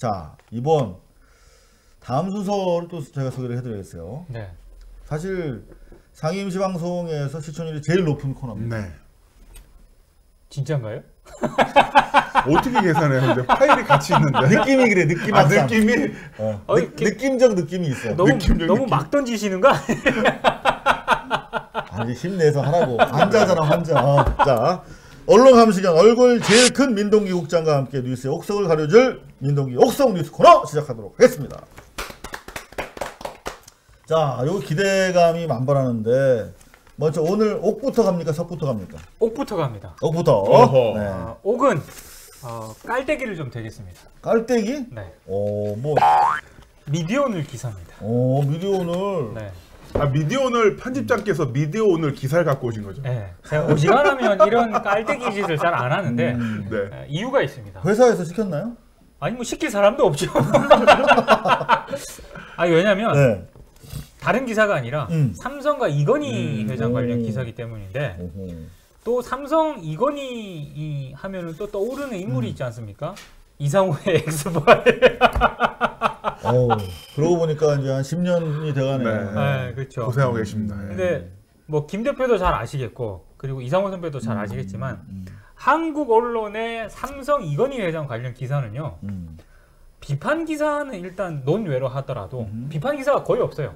자, 이번 다음 순서를 또 제가 소개를 해드리겠어요. 네. 사실 상임시방송에서 시청률이 제일 높은 코너입니다. 네. 진짜인가요? 어떻게 계산해요? 근데 파일이 같이 있는데. 느낌이 그래, 느낌 아, 항상. 느낌이. 느낌적 느낌이 있어. 너무 막 던지시는 거 아니에요? 아니, 힘내서 하라고. 환자잖아, 환자. 자, 언론 감시견 얼굴 제일 큰 민동기 국장과 함께 뉴스의 옥석을 가려줄 민동기 옥석 뉴스 코너 시작하도록 하겠습니다. 자, 요 기대감이 만발하는데 먼저 오늘 옥부터 갑니까? 석부터 갑니까? 옥부터 갑니다. 옥부터. 어허. 네. 옥은 깔때기를 좀 대겠습니다. 깔때기? 네. 뭐, 미디어오늘 기사입니다. 미디어오늘. 네. 아, 미디어오늘 편집장께서 미디어오늘 기사를 갖고 오신 거죠? 네. 제가 오지간하면 이런 깔때기 짓을 잘 안 하는데 네. 이유가 있습니다. 회사에서 시켰나요? 아니 뭐 시킬 사람도 없죠. 아니 왜냐면 네. 다른 기사가 아니라 삼성과 이건희 회장 관련 오. 기사이기 때문인데 오호. 또 삼성 이건희 하면은 또 떠오르는 인물이 있지 않습니까? 이상호의 엑스파일. 그러고 보니까 이제 한 10년이 돼가네. 네. 네, 그렇죠. 고생하고 계십니다. 예. 근데 뭐 김 대표도 잘 아시겠고 그리고 이상호 선배도 잘 아시겠지만 한국 언론의 삼성 이건희 회장 관련 기사는요. 비판 기사는 일단 논외로 하더라도 비판 기사가 거의 없어요.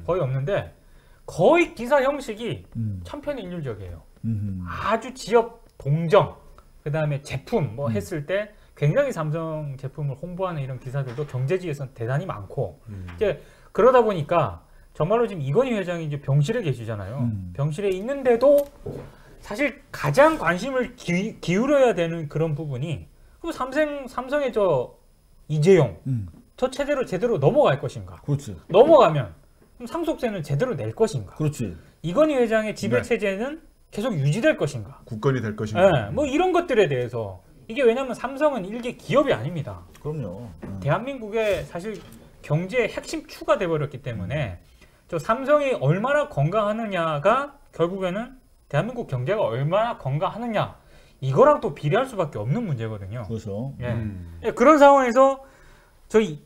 거의 없는데 거의 기사 형식이 천편일률적이에요. 아주 지역 동정 그다음에 제품 뭐 했을 때 굉장히 삼성 제품을 홍보하는 이런 기사들도 경제지에서는 대단히 많고 이제 그러다 보니까 정말로 지금 이건희 회장이 이제 병실에 계시잖아요. 병실에 있는데도 사실 가장 관심을 기울여야 되는 그런 부분이 그럼 삼성의 저 이재용 저 제대로 넘어갈 것인가? 그렇지. 넘어가면 그럼 상속세는 제대로 낼 것인가? 그렇지. 이건희 회장의 지배 체제는 계속 유지될 것인가? 국건이 될 것인가? 네, 뭐 이런 것들에 대해서 이게 왜냐하면 삼성은 일개 기업이 아닙니다. 그럼요. 대한민국의 사실 경제의 핵심 추가 돼버렸기 때문에 저 삼성이 얼마나 건강하느냐가 결국에는 대한민국 경제가 얼마나 건강하느냐 이거랑 또 비례할 수밖에 없는 문제거든요. 그렇죠. 예. 예, 그런 상황에서 저희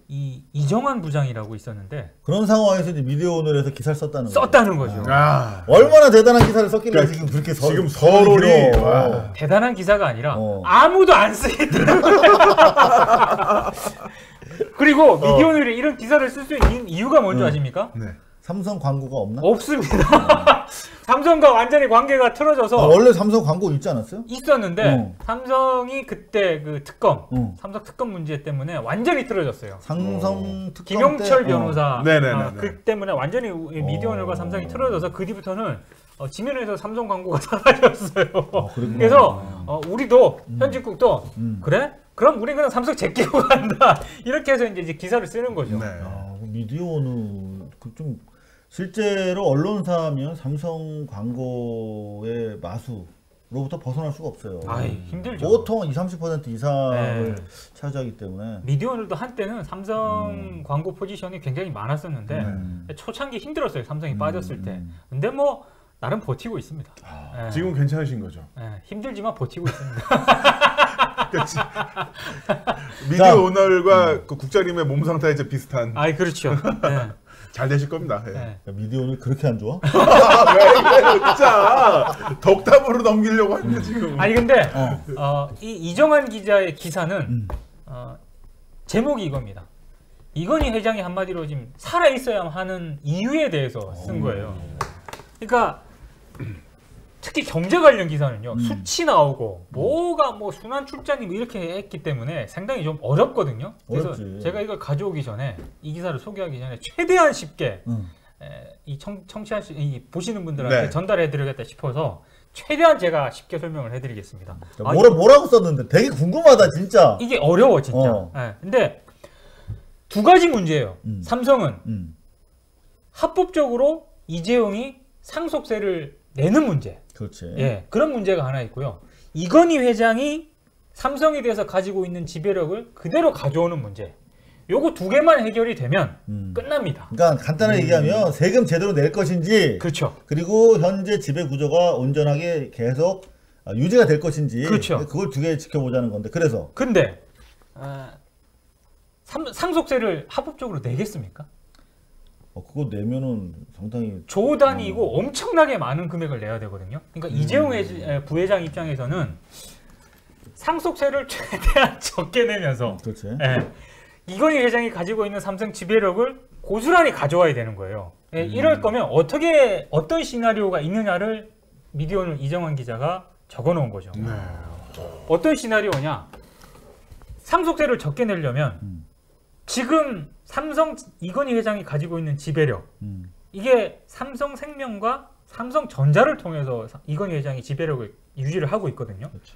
이정환 부장이라고 있었는데 그런 상황에서 이제 미디어오늘에서 기사를 썼다는 거죠. 썼다는 거죠. 아, 얼마나 대단한 기사를 썼길래 그러니까 지금 그렇게 지금 서론이 와. 대단한 기사가 아니라 아무도 안 쓰기 때문에 그리고 미디어오늘이 이런 기사를 쓸 수 있는 이유가 뭔지 아십니까? 네. 삼성 광고가 없나? 없습니다. 삼성과 완전히 관계가 틀어져서 원래 삼성 광고 있지 않았어요? 있었는데 삼성이 그때 그 특검 삼성 특검 문제 때문에 완전히 틀어졌어요. 특검 김용철 때, 변호사 네네네. 그 때문에 완전히 미디어오늘과 삼성이 틀어져서 그 뒤부터는 지면에서 삼성 광고가 사라졌어요. 그래서 우리도 현직국도 그래? 그럼 우리 그냥 삼성 제끼고 간다. 이렇게 해서 이제 기사를 쓰는 거죠. 네. 미디어오늘 좀 실제로 언론사면 삼성 광고의 마수로부터 벗어날 수가 없어요. 힘들죠. 보통 20-30% 이상을 차지하기 때문에. 미디어오늘도 한때는 삼성 광고 포지션이 굉장히 많았었는데 초창기 힘들었어요. 삼성이 빠졌을 때. 근데 뭐 나름 버티고 있습니다. 지금 괜찮으신 거죠? 힘들지만 버티고 있습니다. 미디어오늘과 그 국장님의 몸 상태가 이제 비슷한. 그렇죠. 잘 되실 겁니다. 예. 야, 미디어오늘 그렇게 안 좋아? 왜 이래요, 진짜. 덕담으로 넘기려고 하는데 지금. 아니 근데 이 이정환 기자의 기사는 제목이 이겁니다. 이건희 회장이 한마디로 지금 살아 있어야 하는 이유에 대해서 쓴 거예요. 그러니까 특히 경제 관련 기사는요 수치 나오고 뭐가 뭐 순환 출자니 뭐 이렇게 했기 때문에 상당히 좀 어렵거든요. 그래서 어렵지. 제가 이걸 가져오기 전에 이 기사를 소개하기 전에 최대한 쉽게 이 청취하시 보시는 분들한테 전달해드리겠다 싶어서 최대한 제가 쉽게 설명을 해드리겠습니다. 뭐라고 썼는데 되게 궁금하다 진짜. 이게 어려워 진짜. 근데 두 가지 문제예요. 삼성은 합법적으로 이재용이 상속세를 내는 문제. 그렇지. 예, 그런 문제가 하나 있고요. 이건희 회장이 삼성에 대해서 가지고 있는 지배력을 그대로 가져오는 문제. 요거 두 개만 해결이 되면 끝납니다. 그러니까 간단하게 얘기하면 세금 제대로 낼 것인지, 그렇죠. 그리고 현재 지배 구조가 온전하게 계속 유지가 될 것인지, 그렇죠. 그걸 두 개 지켜보자는 건데. 그래서 근데 상속세를 합법적으로 내겠습니까? 그거 내면은 상당히 조 단위이고 엄청나게 많은 금액을 내야 되거든요. 그러니까 이재용 부회장 입장에서는 상속세를 최대한 적게 내면서 그렇지. 이건희 회장이 가지고 있는 삼성 지배력을 고스란히 가져와야 되는 거예요. 이럴 거면 어떤 시나리오가 있느냐를 미디어오늘 이정환 기자가 적어놓은 거죠. 어떤 시나리오냐? 상속세를 적게 내려면 지금 삼성 이건희 회장이 가지고 있는 지배력 이게 삼성생명과 삼성전자를 통해서 이건희 회장이 지배력을 유지를 하고 있거든요. 그렇지.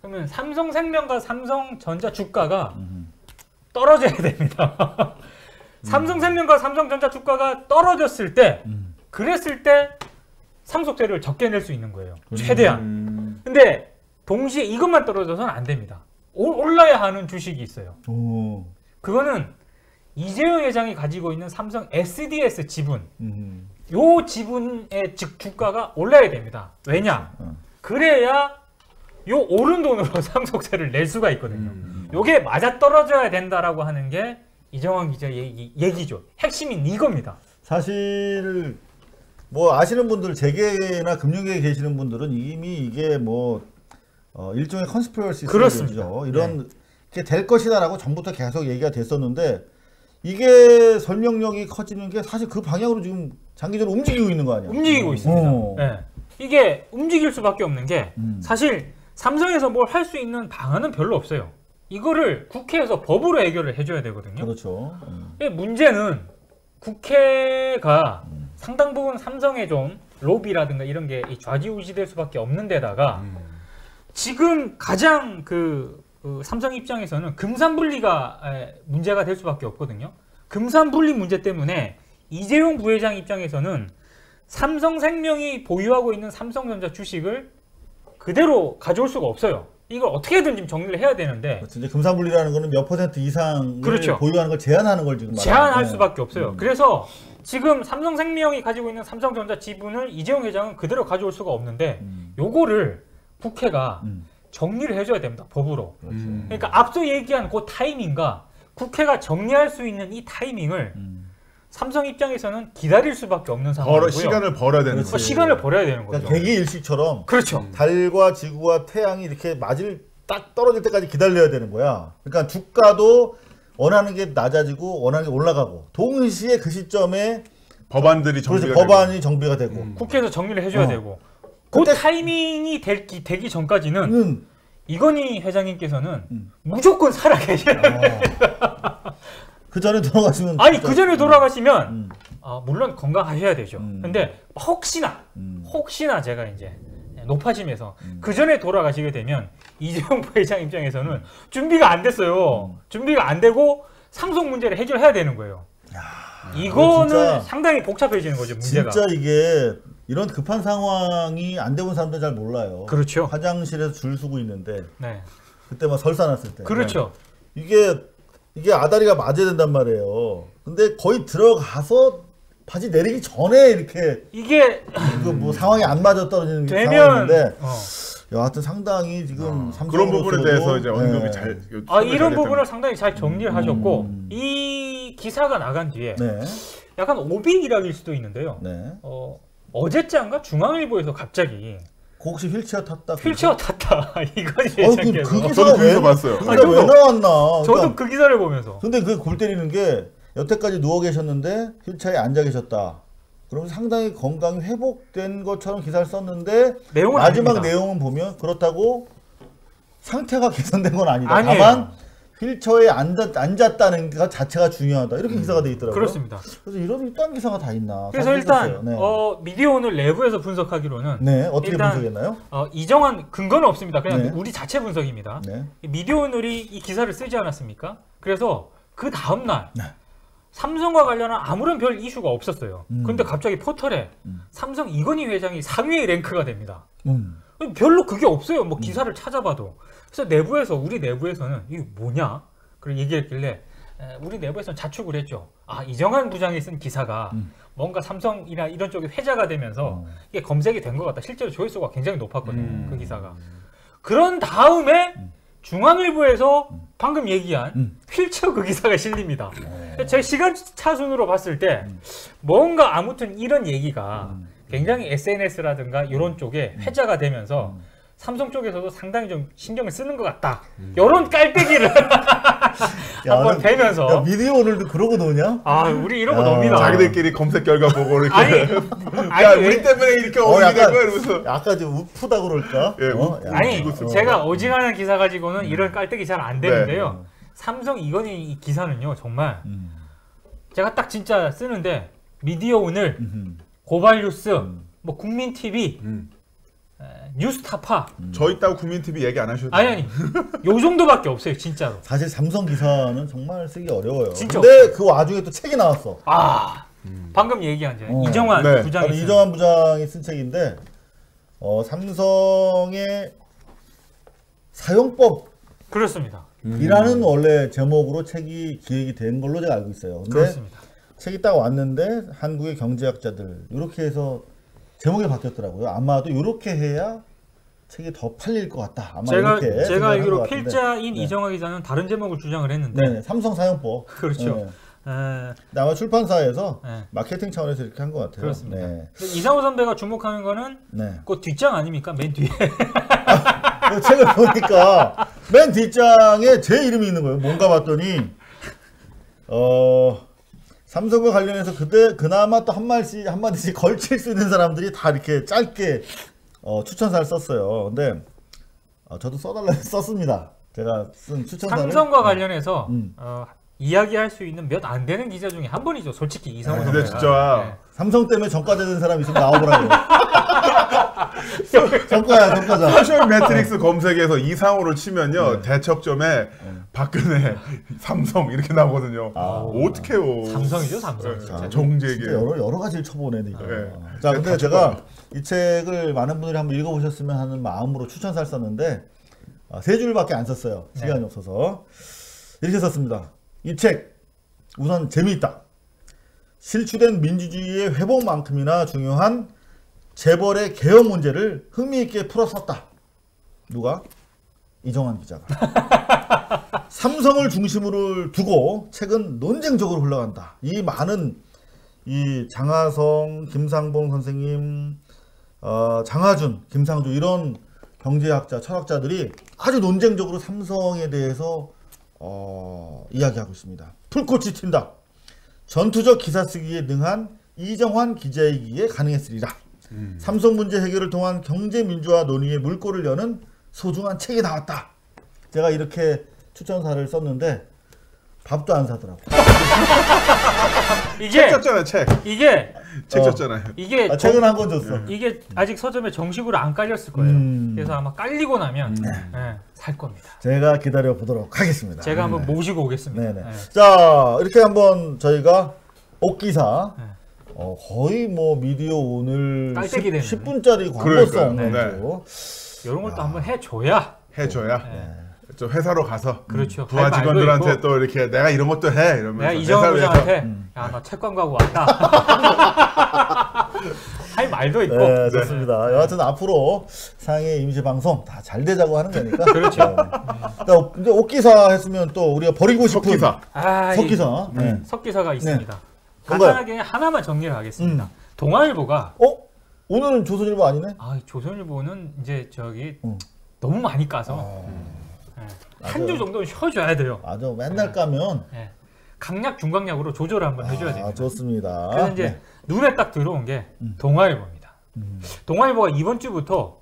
그러면 삼성생명과 삼성전자 주가가 떨어져야 됩니다. 삼성생명과 삼성전자 주가가 떨어졌을 때 그랬을 때 상속세를 적게 낼 수 있는 거예요. 최대한. 근데 동시에 이것만 떨어져서는 안 됩니다. 올라야 하는 주식이 있어요. 그거는 이재용 회장이 가지고 있는 삼성 SDS 지분 요 지분의 주가가 올라야 됩니다. 왜냐? 그래야 요 오른 돈으로 상속세를 낼 수가 있거든요. 요게 맞아떨어져야 된다라고 하는 게 이정환 기자 얘기죠. 핵심인 이겁니다. 사실 뭐 아시는 분들 재계나 금융계에 계시는 분들은 이미 이게 뭐 일종의 컨스피러시 그렇습니다. 이런 게 될 것이다라고 전부터 계속 얘기가 됐었는데 이게 설명력이 커지는 게 사실 그 방향으로 지금 장기적으로 움직이고 있는 거 아니야? 움직이고 있습니다. 이게 움직일 수밖에 없는 게 사실 삼성에서 뭘 할 수 있는 방안은 별로 없어요. 이거를 국회에서 법으로 해결을 해줘야 되거든요. 그렇죠. 문제는 국회가 상당 부분 삼성에 좀 로비라든가 이런 게 좌지우지될 수밖에 없는 데다가 지금 가장 그 삼성 입장에서는 금산분리가 문제가 될 수밖에 없거든요. 금산분리 문제 때문에 이재용 부회장 입장에서는 삼성생명이 보유하고 있는 삼성전자 주식을 그대로 가져올 수가 없어요. 이걸 어떻게든 지금 정리를 해야 되는데 그렇죠. 이제 금산분리라는 거는 몇 퍼센트 이상을 그렇죠. 보유하는 걸 제한하는 걸 지금 제한할 수밖에 없어요. 그래서 지금 삼성생명이 가지고 있는 삼성전자 지분을 이재용 회장은 그대로 가져올 수가 없는데 요거를 국회가 정리를 해줘야 됩니다. 법으로. 그러니까 앞서 얘기한 그 타이밍과 국회가 정리할 수 있는 이 타이밍을 삼성 입장에서는 기다릴 수밖에 없는 상황이고요. 시간을 벌어야 되는 그렇지. 시간을 벌어야 되는 거죠. 그러니까 개기일식처럼 그렇죠. 달과 지구와 태양이 이렇게 딱 떨어질 때까지 기다려야 되는 거야. 그러니까 주가도 원하는 게 낮아지고 원하는 게 올라가고 동시에 그 시점에 법안들이 그렇지, 정비가 법안이 정비가 되고 국회에서 정리를 해줘야 되고 그 그때- 타이밍이 되기 전까지는 이건희 회장님께서는 무조건 살아계셔야 돼요. 그 전에 돌아가시면 아니 진짜- 그 전에 돌아가시면 물론 건강하셔야 되죠. 근데 혹시나 제가 이제 높아지면서 그 전에 돌아가시게 되면 이재용 부회장 입장에서는 준비가 안 됐어요. 준비가 안 되고 상속 문제를 해결해야 되는 거예요. 이거는 진짜- 상당히 복잡해지는 거죠, 문제가. 진짜 이게 이런 급한 상황이 안 돼본 사람들 잘 몰라요. 그렇죠. 화장실에서 줄 서고 있는데 네. 그때 막 설사 났을 때 그렇죠. 이게 아다리가 맞아야 된단 말이에요. 근데 거의 들어가서 바지 내리기 전에 이렇게 이게 그 뭐 상황이 안 맞아 떨어지는 되면 상황인데 여하튼 상당히 지금 그런 부분에 대해서 이제 언급이 네. 잘 이런 부분을 상당히 잘 정리를 하셨고 이 기사가 나간 뒤에 네. 약간 오비일학일 수도 있는데요. 네. 어제자인가 중앙일보에서 갑자기 혹시 휠체어 탔다. 휠체어 탔다 이건희 그 회장께서 기사가 저도 그 기사 봤어요. 그 기사 저도- 왜 나왔나? 저도 그러니까 그 기사를 보면서 근데 그 골 때리는 게 여태까지 누워 계셨는데 휠체어에 앉아 계셨다. 그러면 상당히 건강이 회복된 것처럼 기사를 썼는데 내용은 마지막 아닙니다. 내용은 보면 그렇다고 상태가 개선된 건 아니다. 아니에요. 다만 휠체어에 앉았다는 것 자체가 중요하다. 이렇게 기사가 돼 있더라고요. 그렇습니다. 그래서 이딴 기사가 다 있나. 그래서 사실 일단 있었어요. 미디어오늘 내부에서 분석하기로는 네, 어떻게 일단 분석했나요? 이정환 근거는 없습니다. 그냥 네. 우리 자체 분석입니다. 네. 미디어오늘이 이 기사를 쓰지 않았습니까? 그래서 그 다음 날 네. 삼성과 관련한 아무런 별 이슈가 없었어요. 근데 갑자기 포털에 삼성 이건희 회장이 상위의 랭크가 됩니다. 별로 그게 없어요. 뭐 기사를 찾아봐도. 그래서 우리 내부에서는 이게 뭐냐? 그리고 얘기했길래 우리 내부에서는 자축을 했죠. 이정환 부장이 쓴 기사가 뭔가 삼성이나 이런 쪽에 회자가 되면서 이게 검색이 된 것 같다. 실제로 조회수가 굉장히 높았거든요. 그 기사가. 그런 다음에 중앙일보에서 방금 얘기한 휠체어 그 기사가 실립니다. 제 시간 차순으로 봤을 때 뭔가 아무튼 이런 얘기가 굉장히 SNS라든가 이런 쪽에 회자가 되면서 삼성 쪽에서도 상당히 좀 신경을 쓰는 것 같다. 이런 깔때기를 한번 대면서. 야, 미디어 오늘도 그러고 노냐? 아, 우리 이런 거 놉니다. 자기들끼리 검색 결과 보고 이렇게. 아니, 야, 우리 때문에 이렇게 어울리는 거야 이러면서. 약간 좀 우프다 그럴까? 예, 아니, 웃기고 제가 어지간한 기사 가지고는 이런 깔때기 잘 안 되는데요. 삼성 이건희 이 기사는요, 정말 제가 딱 진짜 쓰는데 미디어 오늘, 고발뉴스, 뭐 국민 TV, 뉴스타파. 저 있다고 국민TV 얘기 안 하셔도 아니 요 정도밖에 없어요, 진짜로. 사실 삼성 기사는 정말 쓰기 어려워요. 진짜 근데 그 와중에 또 책이 나왔어. 방금 얘기한 이정환 네. 부장이 바로 쓴. 이정환 부장이 쓴 책인데 삼성의 사용법 그렇습니다. 이라는 원래 제목으로 책이 기획이 된 걸로 제가 알고 있어요. 근데 그렇습니다. 책이 딱 왔는데 한국의 경제학자들 이렇게 해서 제목이 바뀌었더라고요. 아마도 이렇게 해야 책이 더 팔릴 것 같다. 아마 이렇게 제가 알기로 생각한 것 같은데. 필자인 네. 이정환 기자는 다른 제목을 주장을 했는데 네, 삼성 사용법. 그렇죠. 네. 에, 근데 아마 출판사에서 네. 마케팅 차원에서 이렇게 한 것 같아요. 그렇습니다. 네. 근데 이상호 선배가 주목하는 거는 네. 그 뒷장 아닙니까? 맨 뒤에. 그 책을 보니까 맨 뒷장에 제 이름이 있는 거예요. 뭔가 봤더니 삼성과 관련해서 그나마 또 한마디씩 걸칠 수 있는 사람들이 다 이렇게 짧게 추천사를 썼어요. 근데 저도 써달라고 썼습니다. 제가 쓴 추천사를. 삼성과 관련해서 음. 이야기할 수 있는 몇 안 되는 기자 중에 한 분이죠. 솔직히 이상호 근데 선배가. 진짜 삼성 때문에 전과되는 사람 있으면 나와보라고. 전과자. 소셜 매트릭스 검색에서 이상호를 치면요 대척점에 박근혜, 삼성 이렇게 나오거든요. 어떡해요. 삼성이죠, 삼성. 진짜 정재계. 여러 가지를 쳐보네 이거. 네. 자, 근데 다 제가 이 책을 많은 분들이 한번 읽어보셨으면 하는 마음으로 추천사를 썼는데 세 줄밖에 안 썼어요. 시간이 없어서 이렇게 썼습니다. 이 책 우선 재미있다. 실추된 민주주의의 회복만큼이나 중요한 재벌의 개혁 문제를 흥미있게 풀어섰다. 누가? 이정환 기자가. 삼성을 중심으로 두고 책은 논쟁적으로 흘러간다. 이 많은 이 장하성, 김상봉 선생님, 장하준, 김상조 이런 경제학자, 철학자들이 아주 논쟁적으로 삼성에 대해서 이야기하고 있습니다. 풀꽃이 튄다. 전투적 기사 쓰기에 능한 이정환 기자이기에 가능했으리라. 삼성 문제 해결을 통한 경제 민주화 논의의 물꼬를 여는 소중한 책이 나왔다. 제가 이렇게 추천사를 썼는데 밥도 안 사더라고. 책 줬잖아요, 책. 이게 줬잖아요. 이게 책은 한 권 줬어. 이게 아직 서점에 정식으로 안 깔렸을 거예요. 그래서 아마 깔리고 나면 살 겁니다. 제가 기다려 보도록 하겠습니다. 제가 한번 모시고 오겠습니다. 네네. 네. 자, 이렇게 한번 저희가 옥기사 거의 뭐 미디어 오늘 깔때기 되는 10분짜리 그러니까요. 광고성 네. 이런 걸 또 한번 해줘야. 해줘야. 좀 회사로 가서 그렇죠. 부하 할 말도 직원들한테 있고. 또 이렇게 내가 이런 것도 해 이러면서 내가 이정환 회사를 부장한테 야, 나 책 광고하고 왔다. 할 말도 있고. 네, 좋습니다. 여하튼 앞으로 상해 임시 방송 다 잘 되자고 하는 거니까. 그렇죠. 이제 옥기사 했으면 또 우리가 버리고 싶은 석기사. 석기사. 네. 석기사가 있습니다. 뭔가요? 간단하게 하나만 정리를 하겠습니다. 동아일보가 오늘은 조선일보 아니네? 조선일보는 이제 저기 너무 많이 까서 한 주 정도는 쉬어줘야 돼요. 맞아. 맨날 까면. 강약 중강약으로 조절을 한번 해줘야 됩니다. 좋습니다. 그래서 이제 눈에 딱 들어온 게 동아일보입니다. 동아일보가 이번 주부터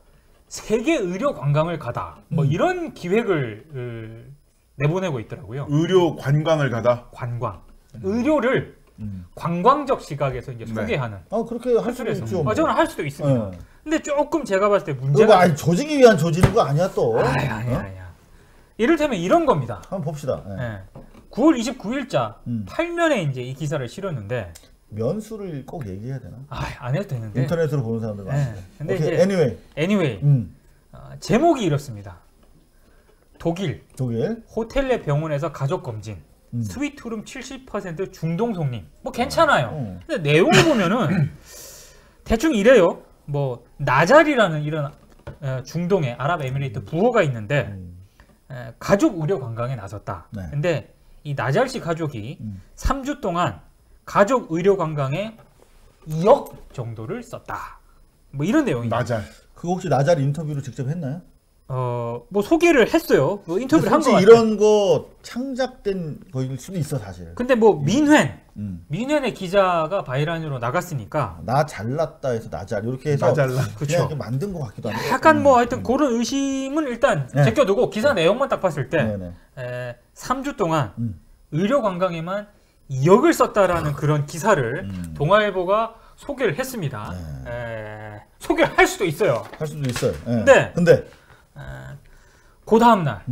세계 의료 관광을 가다 뭐 이런 기획을 내보내고 있더라고요. 의료 관광을 가다. 관광. 의료를 관광적 시각에서 이제 소개하는. 그렇게 할 수도 있죠. 저는 할 수도 있습니다. 근데 조금 제가 봤을 때 그거 문제가 아니 조직이 위한 조직인 거 아니야 또? 아니야. 이를테면 이런 겁니다. 한번 봅시다. 9월 29일자 8면에 이제 이 기사를 실었는데 면수를 꼭 얘기해야 되나? 안 해도 되는데 인터넷으로 보는 사람들 많은데. 근데 오케이, 이제 anyway. 제목이 이렇습니다. 독일 호텔 내 병원에서 가족 검진 스위트룸 70% 중동 손님. 뭐 괜찮아요. 근데 내용을 보면은 대충 이래요. 뭐 나잘이라는 이런 중동의 아랍에미리트 부호가 있는데 가족 의료 관광에 나섰다. 네. 근데 이 나잘 씨 가족이 3주 동안 가족 의료 관광에 2억 정도를 썼다. 뭐 이런 내용입니다. 나잘. 그거 혹시 나잘 인터뷰를 직접 했나요? 뭐 소개를 했어요. 뭐 인터뷰를 한 거 같아요. 이런 거 창작된 거일 수도 있어 사실. 근데 뭐 민회의 기자가 바이런으로 나갔으니까 나 잘났다 해서 나잘 이렇게 해서 나잘나. 그냥 그쵸. 이렇게 만든 것 같기도 한데. 약간 뭐 하여튼 그런 의심은 일단 네. 제껴두고 기사 내용만 딱 봤을 때 네네. 3주 동안 의료 관광에만 2억을 썼다라는 그런 기사를 동아일보가 소개를 했습니다. 소개를 할 수도 있어요. 할 수도 있어요. 근데 그 다음 날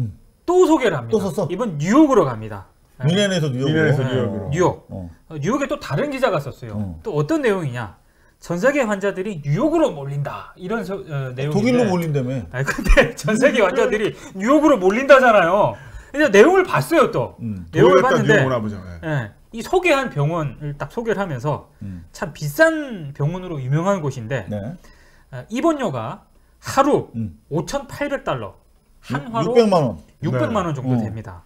또 소개를 합니다. 또 썼어? 이번 뉴욕으로 갑니다. 미넨에서 뉴욕으로. 미넨에서 뉴욕으로. 뉴욕. 어. 뉴욕에 또 다른 기자가 썼어요. 또 어떤 내용이냐? 전 세계 환자들이 뉴욕으로 몰린다. 이런 내용인데. 독일로 몰린다며. 아니 근데 전 세계 환자들이 뉴욕으로 몰린다잖아요. 근데 내용을 봤어요 또. 내용을 봤는데 오나 보죠. 네. 이 소개한 병원을 딱 소개를 하면서 참 비싼 병원으로 유명한 곳인데 네. 입원료가 하루 5,800달러. 한화로 600만 원. 600만 원 정도 됩니다.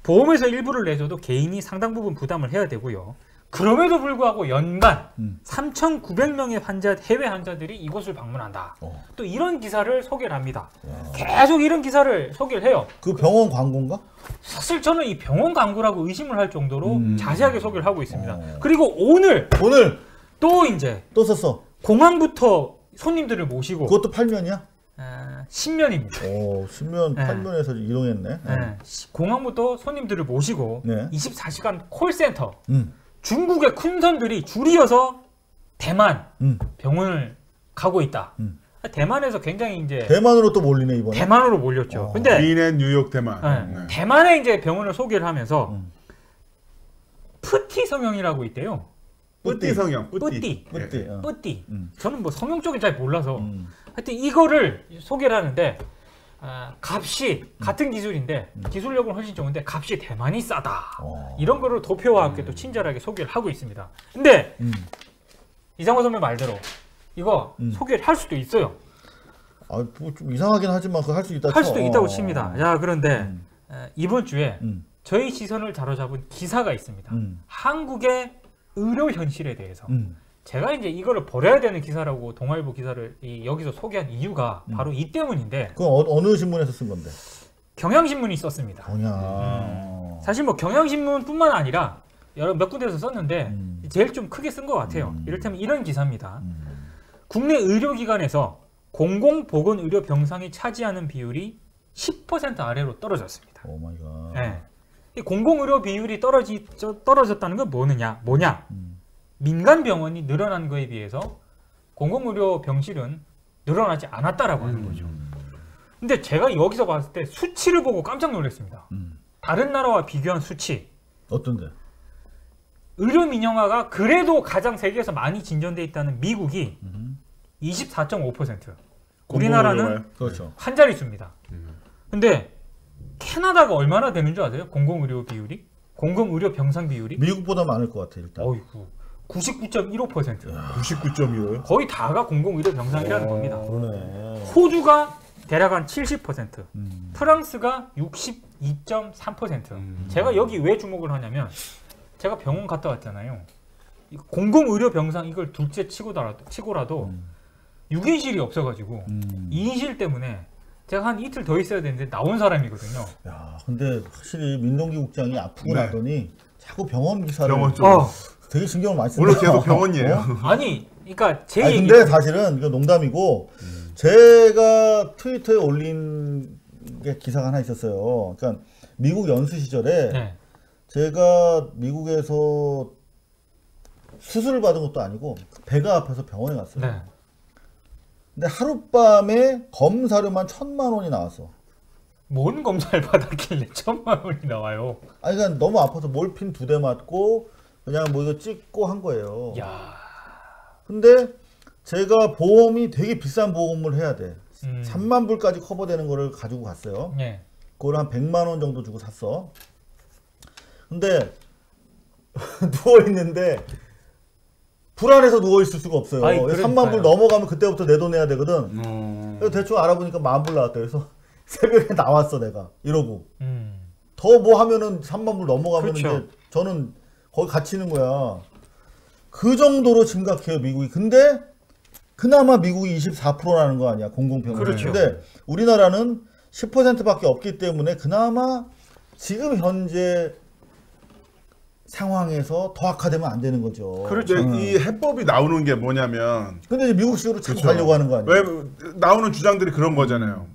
보험에서 일부를 내줘도 개인이 상당 부분 부담을 해야 되고요. 그럼에도 불구하고 연간 3,900명의 해외 환자들이 이곳을 방문한다. 또 이런 기사를 소개를 합니다. 계속 이런 기사를 소개를 해요. 그 병원 광고인가? 사실 저는 이 병원 광고라고 의심을 할 정도로 자세하게 소개를 하고 있습니다. 그리고 오늘 또 이제 또 썼어. 공항부터 손님들을 모시고 그것도 8면이야? 10면입니다. 오, 10면 네. 8면에서 이동했네. 공항부터 손님들을 모시고 네. 24시간 콜센터 음. 중국의 큰 선들이 줄이어서 대만 병원을 가고 있다. 대만에서 굉장히 이제 대만으로 또 몰리네 이번에. 대만으로 몰렸죠. 근데 미넨 뉴욕 대만. 네. 대만의 이제 병원을 소개를 하면서 푸티 성형이라고 있대요. 뿌띠 성형. 뿌띠. 뿌띠. 어. 뿌띠. 저는 뭐 성형 쪽은 잘 몰라서 하여튼 이거를 소개를 하는데 값이 같은 기술인데 기술력은 훨씬 좋은데 값이 대만이 싸다. 이런 거를 도표와 함께 또 친절하게 소개를 하고 있습니다. 근데 이상호 선배 말대로 이거 소개를 할 수도 있어요. 아, 뭐좀 이상하긴 하지만 그거 할 수 있다. 할 수도 있다고 칩니다. 자, 그런데 이번 주에 저희 시선을 사로잡은 기사가 있습니다. 한국의 의료 현실에 대해서. 제가 이제 이거를 버려야 되는 기사라고 동아일보 기사를 여기서 소개한 이유가 바로 이 때문인데. 그건 어느 신문에서 쓴 건데? 경향신문이 썼습니다. 사실 뭐 경향신문뿐만 아니라 여러 몇 군데에서 썼는데 제일 좀 크게 쓴 것 같아요. 이를테면 이런 기사입니다. 국내 의료기관에서 공공보건의료 병상이 차지하는 비율이 10% 아래로 떨어졌습니다. 오 마이 갓. 네. 이 공공의료 비율이 떨어졌다는 건 뭐냐? 민간 병원이 늘어난 거에 비해서 공공의료 병실은 늘어나지 않았다라고 하는 거죠. 근데 제가 여기서 봤을 때 수치를 보고 깜짝 놀랐습니다. 다른 나라와 비교한 수치. 어떤데? 의료 민영화가 그래도 가장 세계에서 많이 진전돼 있다는 미국이 24.5%. 우리나라는 그렇죠. 한 자릿수입니다. 근데 캐나다가 얼마나 되는 줄 아세요? 공공의료 비율이? 공공의료 병상 비율이? 미국보다 많을 것 같아 일단. 어이구. 99.15%. 99.15요? 거의 다가 공공의료 병상이라는 겁니다. 그러네. 호주가 대략 한 70%, 프랑스가 62.3%. 제가 여기 왜 주목을 하냐면 제가 병원 갔다 왔잖아요. 공공의료 병상 이걸 둘째 치고라도 6인실이 없어가지고 2인실 때문에 제가 한 이틀 더 있어야 되는데 나온 사람이거든요. 야, 근데 확실히 민동기 국장이 아프고 나더니 자꾸 병원 기사를 병원 쪽. 되게 신경을 많이 쓴다. 오늘 계속 병원이에요. 아니, 그러니까 제 아니, 얘기. 근데 사실은 이거 농담이고 제가 트위터에 올린 게 기사가 하나 있었어요. 그러니까 미국 연수 시절에 네. 제가 미국에서 수술을 받은 것도 아니고 배가 아파서 병원에 갔어요. 네. 근데 하룻밤에 검사료만 1,000만 원이 나왔어. 뭔 검사를 받았길래 1,000만 원이 나와요? 아니 그러니까 너무 아파서 몰핀 2대 맞고 그냥 뭐 이거 찍고 한 거예요. 야. 근데 제가 보험이 되게 비싼 보험을 해야 돼. 3만 불까지 커버되는 거를 가지고 갔어요. 네. 그걸 한 100만 원 정도 주고 샀어. 근데 누워 있는데 불안해서 누워 있을 수가 없어요. 3만 불 넘어가면 그때부터 내 돈 내야 되거든. 그래서 대충 알아보니까 10,000불 나왔다. 그래서 새벽에 나왔어 내가 이러고 음. 더 뭐 하면은 3만 불 넘어가면 그렇죠. 이제 저는 거기 갇히는 거야. 그 정도로 심각해요 미국이. 근데 그나마 미국이 24%라는 거 아니야 공공평균. 그렇죠. 근데 우리나라는 10%밖에 없기 때문에 그나마 지금 현재 상황에서 더 악화되면 안 되는 거죠. 그렇죠. 근데 이 해법이 나오는 게 뭐냐면 근데 이제 미국식으로 자꾸 그렇죠. 가려고 하는 거 아니에요? 왜 나오는 주장들이 그런 거잖아요.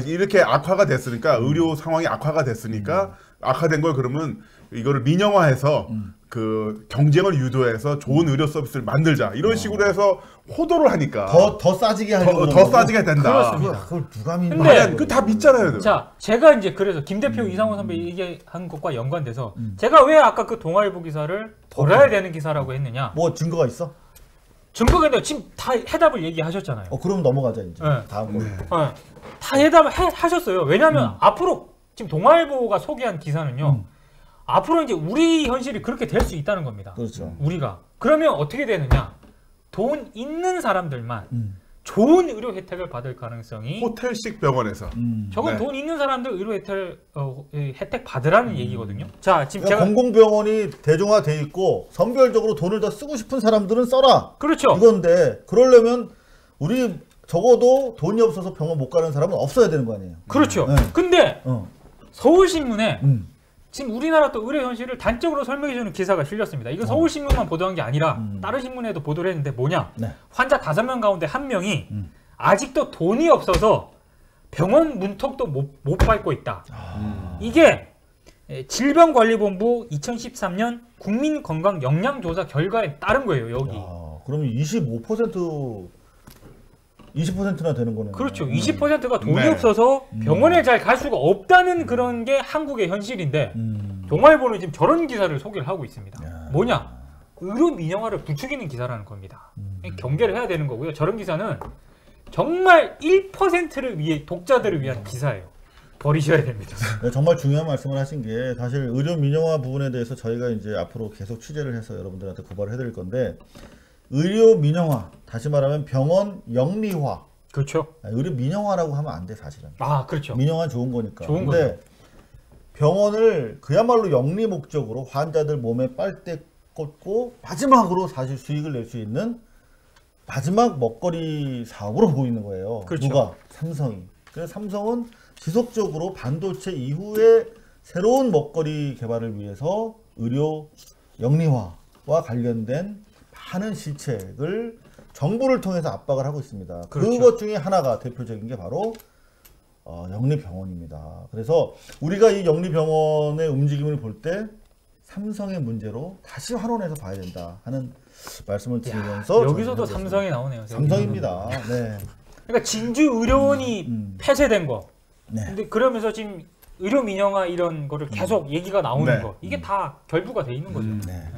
이렇게 악화가 됐으니까 의료 상황이 악화가 됐으니까 악화된 걸 그러면 이거를 민영화해서 그 경쟁을 유도해서 좋은 의료 서비스를 만들자 이런 식으로 해서 호도를 하니까 더 싸지게 하려고 더 싸지게 된다. 그렇습니다. 그걸 누가 믿는 근데 거야? 그다 믿잖아요. 자, 제가 이제 그래서 김대표 이상호 선배 얘기한 것과 연관돼서 제가 왜 아까 그 동아일보 기사를 버려야 되는 기사라고 했느냐? 뭐 증거가 있어? 증거가 있는데 지금 다 해답을 얘기하셨잖아요. 그럼 넘어가자 이제. 네. 다음 거. 다 해답을 하셨어요. 왜냐하면 앞으로 지금 동아일보가 소개한 기사는요. 앞으로 이제 우리 현실이 그렇게 될 수 있다는 겁니다. 그렇죠. 우리가. 그러면 어떻게 되느냐? 돈 있는 사람들만 좋은 의료 혜택을 받을 가능성이 호텔식 병원에서 저건 네. 돈 있는 사람들 의료 혜택 받으라는 얘기거든요. 자, 지금 그러니까 제가 공공병원이 대중화돼 있고 선별적으로 돈을 더 쓰고 싶은 사람들은 써라. 그렇죠. 이건데 그러려면 우리 적어도 돈이 없어서 병원 못 가는 사람은 없어야 되는 거 아니에요. 그렇죠. 네. 근데 어. 서울신문에 음. 지금 우리나라 또 의료 현실을 단적으로 설명해주는 기사가 실렸습니다. 이거 서울신문만 보도한 게 아니라 다른 신문에도 보도를 했는데 뭐냐? 네. 환자 5명 가운데 1명이 아직도 돈이 없어서 병원 문턱도 못 밟고 있다. 이게 질병관리본부 2013년 국민건강 영양조사 결과에 따른 거예요. 여기. 그러면 20%나 되는 거네요. 그렇죠. 20%가 돈이 네. 없어서 병원에 잘 갈 수가 없다는 그런 게 한국의 현실인데 동아일보는 지금 저런 기사를 소개를 하고 있습니다. 뭐냐? 의료 민영화를 부추기는 기사라는 겁니다. 경계를 해야 되는 거고요. 저런 기사는 정말 1%를 위해 독자들을 위한 기사예요. 버리셔야 됩니다. 네, 정말 중요한 말씀을 하신 게 사실 의료 민영화 부분에 대해서 저희가 이제 앞으로 계속 취재를 해서 여러분들한테 고발을 해드릴 건데 의료 민영화, 다시 말하면 병원 영리화. 그렇죠. 의료 민영화라고 하면 안 돼 사실은. 아, 그렇죠. 민영화 좋은 거니까. 좋은 근데 병원을 그야말로 영리 목적으로 환자들 몸에 빨대 꽂고 마지막으로 사실 수익을 낼 수 있는 마지막 먹거리 사업으로 보고 있는 거예요. 그렇죠. 누가? 삼성이. 그래서 삼성은 지속적으로 반도체 이후에 새로운 먹거리 개발을 위해서 의료 영리화와 관련된 많은 시책을 정부를 통해서 압박을 하고 있습니다. 그렇죠. 그것 중에 하나가 대표적인 게 바로 영리병원입니다. 그래서 우리가 이 영리병원의 움직임을 볼 때 삼성의 문제로 다시 환원해서 봐야 된다 하는 말씀을 드리면서 여기서도 삼성이 나오네요. 삼성입니다. 네. 그러니까 진주 의료원이 폐쇄된 거. 네. 근데 그러면서 지금 의료 민영화 이런 거를 계속 얘기가 나오는 네. 거. 이게 다 결부가 돼 있는 거죠. 네.